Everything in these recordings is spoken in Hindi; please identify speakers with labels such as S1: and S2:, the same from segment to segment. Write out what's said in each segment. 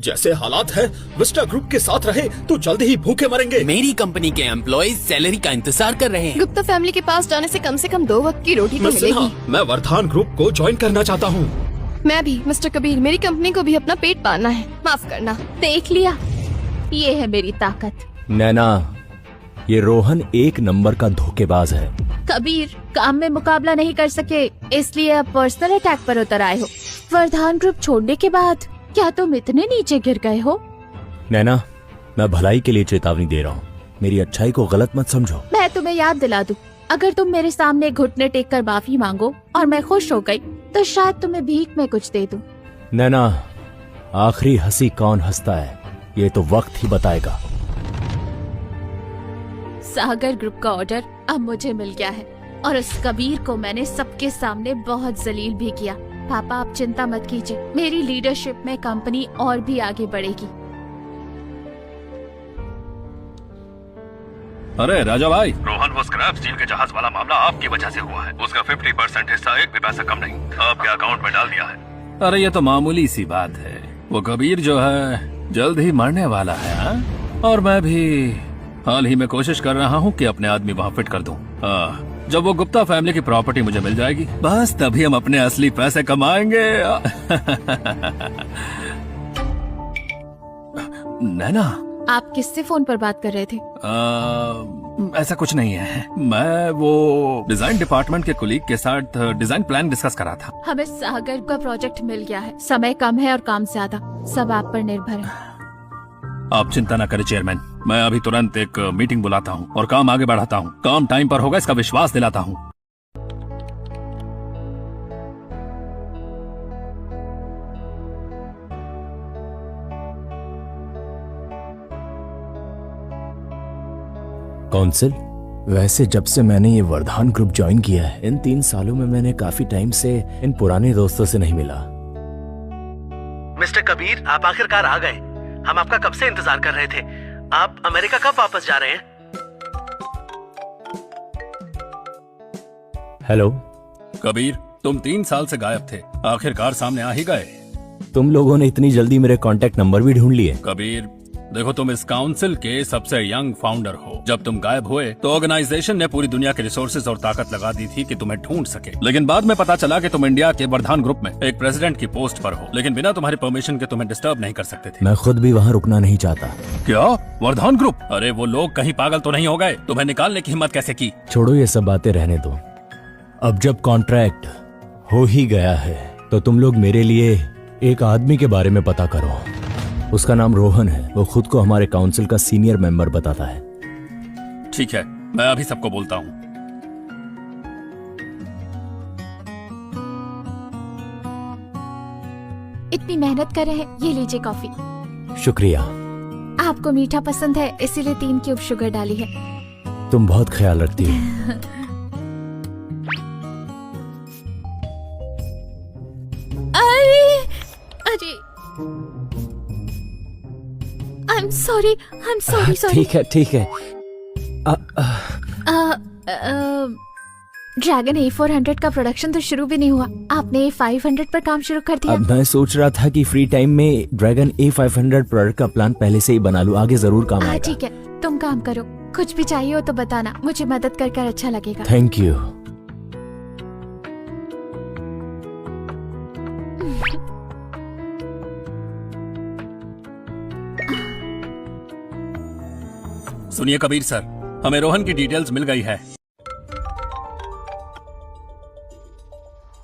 S1: जैसे हालात है विस्टा ग्रुप के साथ रहे तो जल्द ही भूखे मरेंगे।
S2: मेरी कंपनी के एम्प्लॉयज सैलरी का इंतजार कर रहे हैं।
S3: गुप्ता फैमिली के पास जाने से कम 2 वक्त की रोटी तो
S1: मिस सिन्हा,
S3: मिलेगी।
S1: मैं वर्धान ग्रुप को ज्वाइन करना चाहता हूँ।
S3: मैं भी मिस्टर कबीर, मेरी कंपनी को भी अपना पेट पालना है, माफ करना।
S4: देख लिया, ये है मेरी ताकत।
S5: नैना, ये रोहन एक नंबर का धोखेबाज है।
S4: कबीर, काम में मुकाबला नहीं कर सके इसलिए अब पर्सनल अटैक पर उतर आए हो। वर्धान ग्रुप छोड़ने के बाद क्या तुम इतने नीचे गिर गए हो?
S5: नैना, मैं भलाई के लिए चेतावनी दे रहा हूँ, मेरी अच्छाई को गलत मत समझो।
S4: मैं तुम्हें याद दिला दूं, अगर तुम मेरे सामने घुटने टेक कर माफी मांगो और मैं खुश हो गई तो शायद तुम्हें भीख में कुछ दे दूं।
S5: नैना, आखिरी हंसी कौन हंसता है ये तो वक्त ही बताएगा।
S4: सागर ग्रुप का ऑर्डर अब मुझे मिल गया है और उस कबीर को मैंने सबके सामने बहुत जलील भी किया। पापा, आप चिंता मत कीजिए, मेरी लीडरशिप में कंपनी और भी आगे बढ़ेगी।
S6: अरे राजा भाई, रोहन, वो स्क्रैप स्टील के जहाज वाला मामला आपकी वजह से हुआ है। उसका 50% हिस्सा एक भी पैसा कम नहीं आपके अकाउंट में डाल दिया है। अरे ये तो मामूली सी बात है। वो कबीर जो है जल्द ही मरने वाला है, हाँ? और मैं भी हाल ही में कोशिश कर रहा हूँ कि अपने आदमी वहाँ फिट कर दूँ। जब वो गुप्ता फैमिली की प्रॉपर्टी मुझे मिल जाएगी, बस तभी हम अपने असली पैसे कमाएंगे। नैना,
S4: आप किससे फोन पर बात कर रहे थे?
S6: ऐसा कुछ नहीं है, मैं वो डिजाइन डिपार्टमेंट के कुलीग के साथ डिजाइन प्लान डिस्कस करा था।
S4: हमें सागर का प्रोजेक्ट मिल गया है, समय कम है और काम ज्यादा, सब आप पर निर्भर है।
S6: आप चिंता न करें चेयरमैन, मैं अभी तुरंत एक मीटिंग बुलाता हूँ और काम आगे बढ़ाता हूँ। काम टाइम पर होगा इसका विश्वास दिलाता हूँ।
S5: काउंसिल, वैसे जब से मैंने ये वर्धान ग्रुप ज्वाइन किया है, इन 3 सालों में मैंने काफी टाइम से इन पुराने दोस्तों से नहीं मिला।
S7: मिस्टर कबीर, आप आखिरकार आ गए। हम आपका कब से इंतजार कर रहे थे। आप अमेरिका कब वापस जा रहे हैं?
S5: हेलो
S6: कबीर, तुम 3 साल से गायब थे, आखिरकार सामने आ ही गए।
S5: तुम लोगों ने इतनी जल्दी मेरे कांटेक्ट नंबर भी ढूंढ लिए।
S6: कबीर देखो, तुम इस काउंसिल के सबसे यंग फाउंडर हो। जब तुम गायब हुए तो ऑर्गेनाइजेशन ने पूरी दुनिया के रिसोर्सेज और ताकत लगा दी थी कि तुम्हें ढूंढ सके, लेकिन बाद में पता चला कि तुम इंडिया के वर्धान ग्रुप में एक प्रेसिडेंट की पोस्ट पर हो, लेकिन बिना तुम्हारी परमिशन के तुम्हें डिस्टर्ब नहीं कर सकते थे।
S5: मैं खुद भी वहाँ रुकना नहीं चाहता।
S6: क्या वर्धान ग्रुप? अरे वो लोग कहीं पागल तो नहीं हो गए? तुम्हें निकालने की हिम्मत कैसे की?
S5: छोड़ो ये सब बातें, रहने दो। अब जब कॉन्ट्रैक्ट हो ही गया है तो तुम लोग मेरे लिए एक आदमी के बारे में पता करो। उसका नाम रोहन है, वो खुद को हमारे काउंसिल का सीनियर मेंबर बताता है।
S6: ठीक है, मैं अभी सबको बोलता हूँ।
S4: इतनी मेहनत कर रहे हैं, ये लीजिए कॉफी।
S5: शुक्रिया।
S4: आपको मीठा पसंद है इसीलिए 3 क्यूब शुगर डाली है।
S5: तुम बहुत ख्याल रखती हो।
S4: अरे आई एम सॉरी।
S5: ठीक है।
S4: ड्रैगन A400 का प्रोडक्शन तो शुरू भी नहीं हुआ, आपने A500 पर काम शुरू कर दिया।
S5: अब मैं सोच रहा था कि फ्री टाइम में ड्रैगन A500 प्रोडक्ट का प्लान पहले से ही बना लूं, आगे जरूर काम आएगा।
S4: ठीक है, तुम काम करो, कुछ भी चाहिए हो तो बताना, मुझे मदद कर अच्छा लगेगा।
S5: Thank you.
S6: सुनिए कबीर सर, हमें रोहन की डिटेल्स मिल गई है।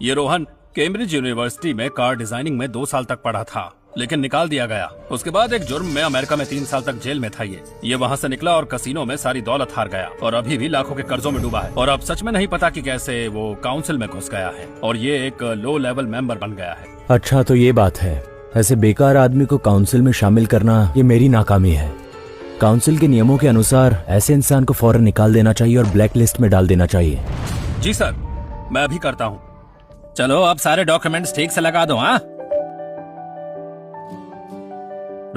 S6: ये रोहन कैम्ब्रिज यूनिवर्सिटी में कार डिजाइनिंग में 2 साल तक पढ़ा था, लेकिन निकाल दिया गया। उसके बाद एक जुर्म में अमेरिका में 3 साल तक जेल में था। ये वहाँ से निकला और कसीनो में सारी दौलत हार गया और अभी भी लाखों के कर्जों में डूबा है। और अब सच में नहीं पता कि कैसे वो काउंसिल में घुस गया है और ये एक लो लेवल मेंबर बन गया है।
S5: अच्छा, तो ये बात है। ऐसे बेकार आदमी को काउंसिल में शामिल करना ये मेरी नाकामी है। काउंसिल के नियमों के अनुसार ऐसे इंसान को फौरन निकाल देना चाहिए और ब्लैक लिस्ट में डाल देना चाहिए।
S6: जी सर, मैं अभी करता हूँ। चलो अब सारे डॉक्यूमेंट्स ठीक से लगा दो। हाँ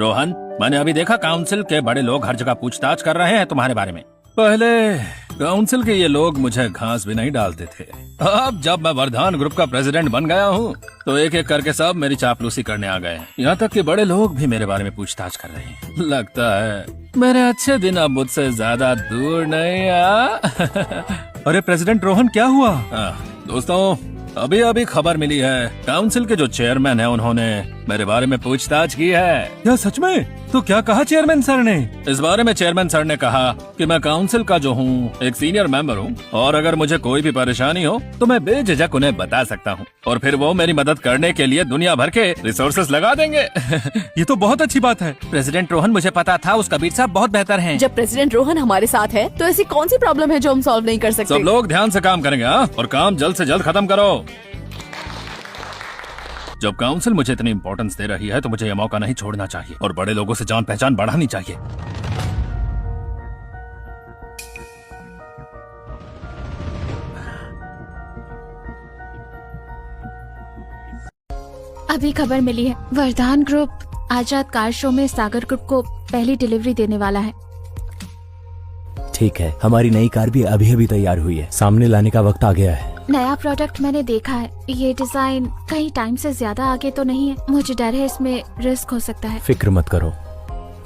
S6: रोहन, मैंने अभी देखा काउंसिल के बड़े लोग हर जगह पूछताछ कर रहे हैं तुम्हारे बारे में। पहले काउंसिल के ये लोग मुझे घास भी नहीं डालते थे। अब जब मैं वर्धान ग्रुप का प्रेसिडेंट बन गया हूँ तो एक एक करके सब मेरी चापलूसी करने आ गए हैं। यहाँ तक कि बड़े लोग भी मेरे बारे में पूछताछ कर रहे हैं। लगता है मेरे अच्छे दिन अब मुझसे ज्यादा दूर नहीं अरे प्रेसिडेंट रोहन, क्या हुआ? दोस्तों, अभी अभी खबर मिली है, काउंसिल के जो चेयरमैन है उन्होंने मेरे बारे में पूछताछ की है। क्या सच में? तो क्या कहा चेयरमैन सर ने? इस बारे में चेयरमैन सर ने कहा कि मैं काउंसिल का जो हूँ एक सीनियर मेंबर हूँ और अगर मुझे कोई भी परेशानी हो तो मैं बेझिझक उन्हें बता सकता हूँ और फिर वो मेरी मदद करने के लिए दुनिया भर के रिसोर्सेज लगा देंगे। ये तो बहुत अच्छी बात है।
S2: प्रेसिडेंट रोहन, मुझे पता था उस कबीर साहब बहुत बेहतर हैं।
S8: जब प्रेसिडेंट रोहन हमारे साथ है तो ऐसी कौन सी प्रॉब्लम है जो हम सॉल्व नहीं कर सकते?
S6: सब लोग ध्यान से काम करेंगे और काम जल्द से जल्द खत्म करो। जब काउंसिल मुझे इतनी इंपॉर्टेंस दे रही है तो मुझे यह मौका नहीं छोड़ना चाहिए और बड़े लोगों से जान पहचान बढ़ानी चाहिए।
S4: अभी खबर मिली है, वर्धान ग्रुप आजाद कार शो में सागर ग्रुप को पहली डिलीवरी देने वाला है।
S5: ठीक है, हमारी नई कार भी अभी अभी तैयार हुई है, सामने लाने का वक्त आ गया है।
S4: नया प्रोडक्ट मैंने देखा है, ये डिजाइन कहीं टाइम से ज्यादा आगे तो नहीं है? मुझे डर है इसमें रिस्क हो सकता है।
S5: फिक्र मत करो,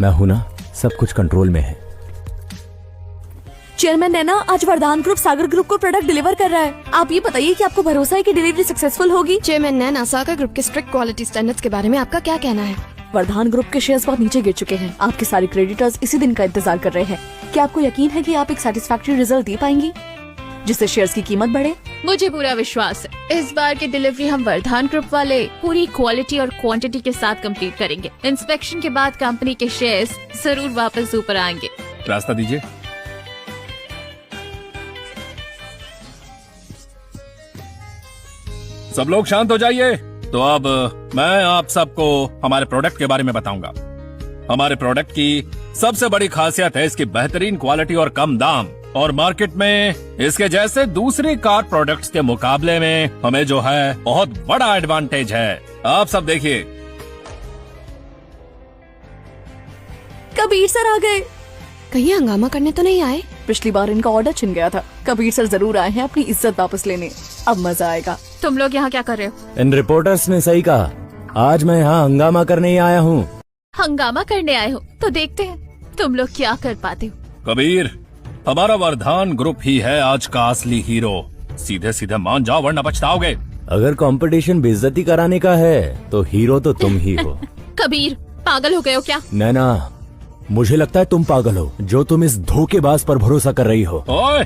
S5: मैं हूँ ना, सब कुछ कंट्रोल में है।
S8: चेयरमैन नैना, आज वर्धान ग्रुप सागर ग्रुप को प्रोडक्ट डिलीवर कर रहा है। आप ये बताइए कि आपको भरोसा है कि डिलीवरी सक्सेसफुल होगी?
S3: चेयरमैन नैना, सागर ग्रुप के स्ट्रिक्ट क्वालिटी स्टैंडर्ड्स के बारे में आपका क्या कहना है?
S8: वर्धान ग्रुप के शेयर्स बहुत नीचे गिर चुके हैं। आपके सारे क्रेडिटर्स इसी दिन का इंतजार कर रहे हैं। क्या आपको यकीन है कि आप एक सेटिस्फैक्टरी रिजल्ट दे पाएंगी जिससे शेयर्स की कीमत बढ़े?
S4: मुझे पूरा विश्वास है, इस बार की डिलीवरी हम वर्धान ग्रुप वाले पूरी क्वालिटी और क्वांटिटी के साथ कंप्लीट करेंगे। इंस्पेक्शन के बाद कंपनी के शेयर्स जरूर वापस ऊपर आएंगे।
S6: रास्ता दीजिए। सब लोग शांत हो जाइए। तो अब मैं आप सबको हमारे प्रोडक्ट के बारे में बताऊंगा। हमारे प्रोडक्ट की सबसे बड़ी खासियत है इसकी बेहतरीन क्वालिटी और कम दाम, और मार्केट में इसके जैसे दूसरी कार प्रोडक्ट्स के मुकाबले में हमें जो है बहुत बड़ा एडवांटेज है। आप सब देखिए।
S8: कबीर सर आ गए।
S3: कहीं हंगामा करने तो नहीं आए?
S8: पिछली बार इनका ऑर्डर छिन गया था। कबीर सर जरूर आए हैं अपनी इज्जत वापस लेने। अब मजा आएगा।
S4: तुम लोग यहाँ क्या कर रहे हो?
S5: इन रिपोर्टर्स ने सही कहा, आज मैं यहाँ हंगामा करने ही आया हूँ।
S4: हंगामा करने आए हो तो देखते हैं तुम लोग क्या कर पाते हो।
S6: कबीर, हमारा वर्धान ग्रुप ही है आज का असली हीरो। सीधे सीधे मान जाओ वरना पछताओगे।
S5: अगर कंपटीशन बेइज्जती कराने का है तो हीरो तो तुम ही हो।
S4: कबीर, पागल हो गए हो क्या?
S5: नैना, मुझे लगता है तुम पागल हो जो तुम इस धोखेबाज पर भरोसा कर रही हो।
S6: ओए,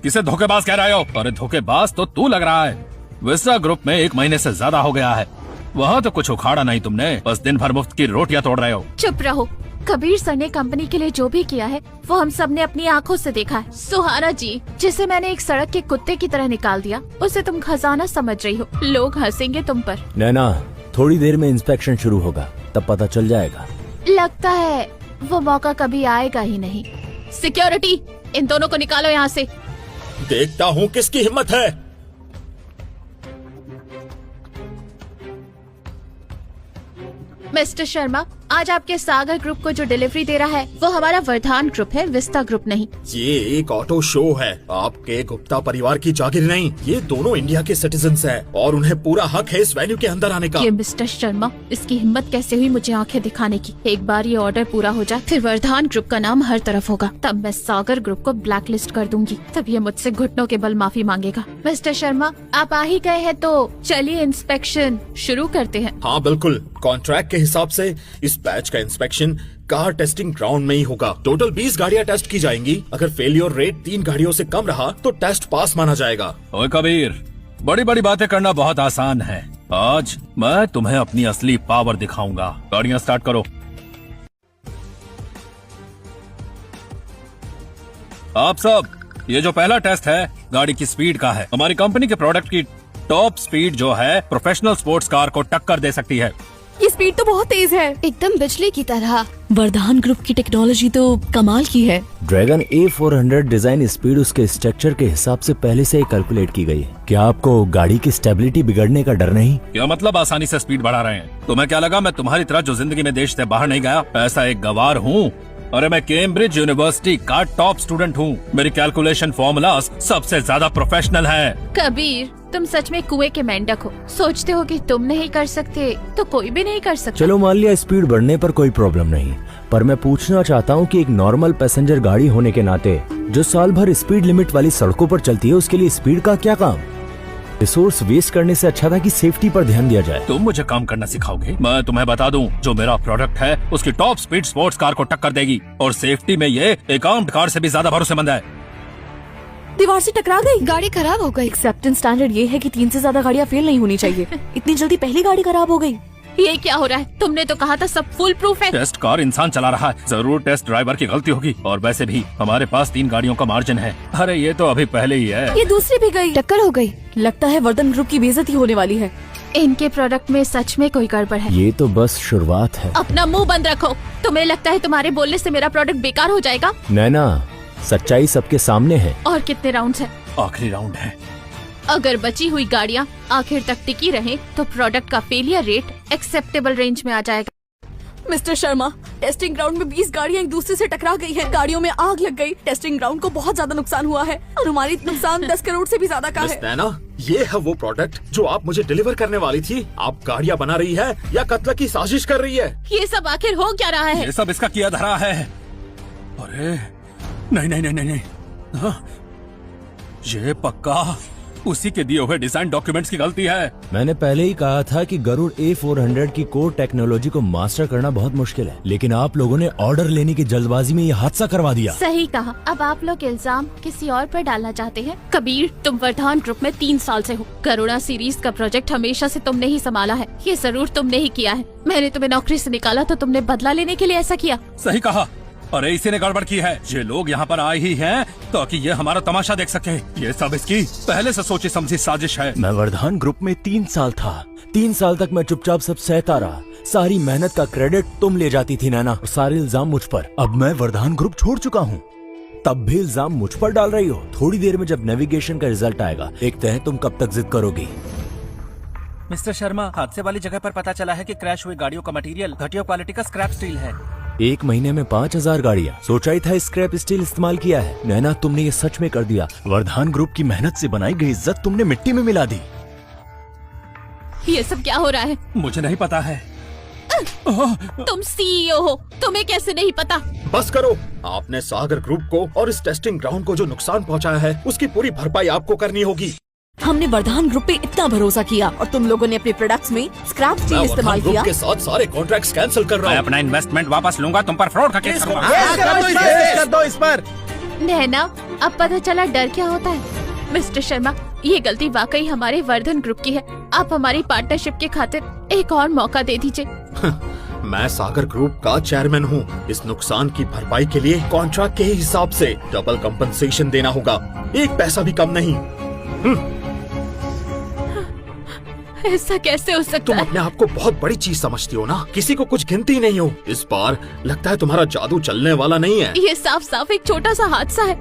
S6: किसे धोखेबाज कह रहे हो? अरे धोखेबाज तो तू लग रहा है। विस्टा ग्रुप में 1 महीने से ज्यादा हो गया है, वहाँ तो कुछ उखाड़ा नहीं तुमने, बस दिन भर मुफ्त की रोटियां तोड़ रहे हो।
S4: चुप रहो। कबीर सर ने कंपनी के लिए जो भी किया है वो हम सब ने अपनी आंखों से देखा है। सुहाना जी, जिसे मैंने एक सड़क के कुत्ते की तरह निकाल दिया, उसे तुम खजाना समझ रही हो। लोग हंसेंगे तुम पर।
S5: नैना, थोड़ी देर में इंस्पेक्शन शुरू होगा, तब पता चल जाएगा।
S4: लगता है वो मौका कभी आएगा ही नहीं। सिक्योरिटी, इन दोनों को निकालो यहाँ से।
S1: देखता हूँ किसकी हिम्मत है।
S4: मिस्टर शर्मा, आज आपके सागर ग्रुप को जो डिलीवरी दे रहा है वो हमारा वर्धान ग्रुप है, विस्टा ग्रुप नहीं।
S1: ये एक ऑटो शो है, आपके गुप्ता परिवार की जागीर नहीं। ये दोनों इंडिया के सिटीजन्स हैं और उन्हें पूरा हक है इस वेन्यू के अंदर आने का।
S4: ये मिस्टर शर्मा, इसकी हिम्मत कैसे हुई मुझे आंखें दिखाने की? एक बार ये ऑर्डर पूरा हो जाए फिर वर्धान ग्रुप का नाम हर तरफ होगा, तब मैं सागर ग्रुप को ब्लैक लिस्ट कर दूंगी, तब ये मुझसे घुटनों के बल माफी मांगेगा। मिस्टर शर्मा, आप आ ही गए हैं तो चलिए इंस्पेक्शन शुरू करते हैं।
S1: हाँ बिल्कुल, कॉन्ट्रैक्ट के हिसाब से इस बैच का इंस्पेक्शन कार टेस्टिंग ग्राउंड में ही होगा। टोटल 20 गाड़ियां टेस्ट की जाएंगी। अगर फेलियर रेट 3 गाड़ियों से कम रहा तो टेस्ट पास माना जाएगा।
S6: ओए कबीर, बड़ी बड़ी बातें करना बहुत आसान है। आज मैं तुम्हें अपनी असली पावर दिखाऊंगा। गाड़ियां स्टार्ट करो। आप सब, ये जो पहला टेस्ट है गाड़ी की स्पीड का है। हमारी कंपनी के प्रोडक्ट की टॉप स्पीड जो है प्रोफेशनल स्पोर्ट्स कार को टक्कर दे सकती है।
S8: ये स्पीड तो बहुत तेज है,
S3: एकदम बिजली की तरह।
S8: वर्धान ग्रुप की टेक्नोलॉजी तो कमाल की है।
S5: ड्रैगन A400 डिजाइन स्पीड उसके स्ट्रक्चर के हिसाब से पहले से ही कैलकुलेट की गई है। क्या आपको गाड़ी की स्टेबिलिटी बिगड़ने का डर नहीं?
S6: क्या मतलब आसानी से स्पीड बढ़ा रहे हैं? तुम्हें क्या लगा मैं तुम्हारी तरह जो जिंदगी में देश से बाहर नहीं गया ऐसा एक गवार हूँ? अरे मैं कैम्ब्रिज यूनिवर्सिटी का टॉप स्टूडेंट हूँ। मेरी कैलकुलेशन फॉर्मूलाज सबसे ज्यादा प्रोफेशनल है।
S4: कबीर, तुम सच में कुएं के मेंढक हो। सोचते हो कि तुम नहीं कर सकते तो कोई भी नहीं कर सकता।
S5: चलो मान लिया स्पीड बढ़ने पर कोई प्रॉब्लम नहीं, पर मैं पूछना चाहता हूँ कि एक नॉर्मल पैसेंजर गाड़ी होने के नाते जो साल भर स्पीड लिमिट वाली सड़कों पर चलती है, उसके लिए स्पीड का क्या काम? रिसोर्स वेस्ट करने से अच्छा था कि सेफ्टी पर ध्यान दिया जाए।
S6: तुम मुझे काम करना सिखाओगे? मैं तुम्हें बता दूं, जो मेरा प्रोडक्ट है उसकी टॉप स्पीड स्पोर्ट्स कार को टक्कर देगी, और सेफ्टी में ये एक आर्म्ड कार से भी ज्यादा भरोसेमंद है।
S8: दीवार से टकरा गई।
S3: गाड़ी खराब हो गई।
S8: एक्सेप्टेंस स्टैंडर्ड ये है कि 3 से ज्यादा गाड़ियाँ फेल नहीं होनी चाहिए। इतनी जल्दी पहली गाड़ी खराब हो गई।
S4: ये क्या हो रहा है? तुमने तो कहा था सब फुल प्रूफ है।
S6: टेस्ट कार इंसान चला रहा है, जरूर टेस्ट ड्राइवर की गलती होगी। और वैसे भी हमारे पास 3 गाड़ियों का मार्जिन है। अरे ये तो अभी पहले ही है।
S8: ये दूसरी भी गई।
S3: टक्कर हो गई।
S8: लगता है वर्धन ग्रुप की बेइज्जती होने वाली है।
S4: इनके प्रोडक्ट में सच में कोई गड़बड़ है।
S5: ये तो बस शुरुआत है।
S4: अपना मुंह बंद रखो। तुम्हें लगता है तुम्हारे बोलने से मेरा प्रोडक्ट बेकार हो जाएगा?
S5: नैना, सच्चाई सबके सामने है।
S4: और कितने राउंड्स हैं?
S6: आखिरी राउंड है।
S4: अगर बची हुई गाड़ियाँ आखिर तक टिकी रहे तो प्रोडक्ट का फेलियर रेट एक्सेप्टेबल रेंज में आ जाएगा।
S8: मिस्टर शर्मा, टेस्टिंग ग्राउंड में 20 गाड़ियाँ एक दूसरे से टकरा गई हैं। गाड़ियों में आग लग गई। टेस्टिंग ग्राउंड को बहुत ज्यादा नुकसान हुआ है और हमारी नुकसान 10 करोड़ से भी ज्यादा का
S1: मिस
S8: है।
S1: नैना, ये है वो प्रोडक्ट जो आप मुझे डिलीवर करने वाली थी। आप गाड़ियाँ बना रही है या कत्ल की साजिश कर रही है?
S4: ये सब आखिर हो क्या रहा है?
S6: ये सब इसका किया धरा है। अरे नहीं नहीं नहीं नहीं, नहीं। हाँ, ये पक्का उसी के दिए हुए डिजाइन डॉक्यूमेंट्स की गलती है।
S5: मैंने पहले ही कहा था कि गरुड़ A400 की कोर टेक्नोलॉजी को मास्टर करना बहुत मुश्किल है, लेकिन आप लोगों ने ऑर्डर लेने की जल्दबाजी में ये हादसा करवा दिया।
S4: सही कहा। अब आप लोग इल्जाम किसी और पर डालना चाहते हैं। कबीर, तुम वर्धान ग्रुप में 3 साल से हो। गरुड़ा सीरीज का प्रोजेक्ट हमेशा से तुमने ही संभाला है। ये जरूर तुमने ही किया है। मैंने तुम्हें नौकरी से निकाला तो तुमने बदला लेने के लिए ऐसा किया।
S6: सही कहा। अरे इसी ने गड़बड़ की है। ये लोग यहाँ पर आए ही हैं ताकि ये हमारा तमाशा देख सके। ये सब इसकी पहले से सोची समझी साजिश है।
S5: मैं वर्धान ग्रुप में 3 साल था। 3 साल तक मैं चुपचाप सब सहता रहा। सारी मेहनत का क्रेडिट तुम ले जाती थी नैना, सारे इल्जाम मुझ पर। अब मैं वर्धान ग्रुप छोड़ चुका हूँ, तब भी इल्जाम मुझ पर डाल रही हो। थोड़ी देर में जब नेविगेशन का रिजल्ट आएगा, देखते हैं तुम कब तक जिद करोगी।
S2: मिस्टर शर्मा, हादसे वाली जगह पर पता चला है कि क्रैश हुई गाड़ियों का मटेरियल घटिया क्वालिटी का स्क्रैप स्टील है।
S5: 1 महीने में 5000 गाड़ियाँ। सोचा ही था स्क्रैप स्टील इस्तेमाल किया है। नैना, तुमने ये सच में कर दिया। वर्धान ग्रुप की मेहनत से बनाई गई इज्जत तुमने मिट्टी में मिला दी।
S4: ये सब क्या हो रहा है?
S6: मुझे नहीं पता है।
S4: तुम CEO हो, तुम्हें कैसे नहीं पता?
S1: बस करो। आपने सागर ग्रुप को और इस टेस्टिंग ग्राउंड को जो नुकसान पहुंचाया है, उसकी पूरी भरपाई आपको करनी होगी।
S8: हमने वर्धान ग्रुप पे इतना भरोसा किया और तुम लोगों ने अपने प्रोडक्ट्स में स्क्रैप स्टील
S1: मैं
S8: इस्तेमाल
S1: वर्धान
S8: किया।
S1: ग्रुप के साथ सारे कॉन्ट्रैक्ट्स कैंसिल कर रहा
S2: मैं
S1: हूँ।
S2: अपना इन्वेस्टमेंट वापस लूंगा, तुम पर फ्रॉड का केस करूंगा।
S4: नैना, अब पता चला डर क्या होता है। मिस्टर शर्मा, ये गलती वाकई हमारे वर्धन ग्रुप की है। आप हमारी पार्टनरशिप के खातिर एक और मौका दे दीजिए।
S1: मैं सागर ग्रुप का चेयरमैन हूँ। इस नुकसान की भरपाई के लिए कॉन्ट्रैक्ट के हिसाब से डबल कंपनसेशन देना होगा, 1 पैसा भी कम नहीं।
S4: ऐसा कैसे हो सकता
S1: तुम
S4: है?
S1: अपने आप को बहुत बड़ी चीज समझती हो ना, किसी को कुछ गिनती नहीं हो। इस बार लगता है तुम्हारा जादू चलने वाला नहीं है।
S4: ये साफ साफ एक छोटा सा हादसा है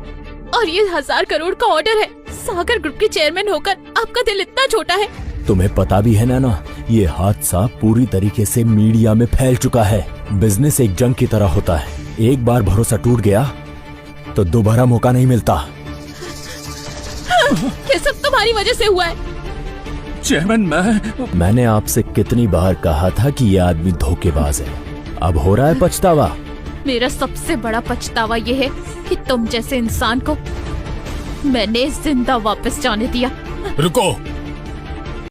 S4: और ये 1000 करोड़ का ऑर्डर है। सागर ग्रुप के चेयरमैन होकर आपका दिल इतना छोटा है।
S5: तुम्हें पता भी है ना, ये हादसा पूरी तरीके से मीडिया में फैल चुका है। बिजनेस एक जंग की तरह होता है। एक बार भरोसा टूट गया तो दोबारा मौका नहीं मिलता।
S4: ये सब तुम्हारी वजह से हुआ है।
S6: चेयरमैन,
S5: मैंने आपसे कितनी बार कहा था कि ये आदमी धोखेबाज है। अब हो रहा है पछतावा।
S4: मेरा सबसे बड़ा पछतावा ये है कि तुम जैसे इंसान को मैंने जिंदा वापस जाने दिया।
S6: रुको।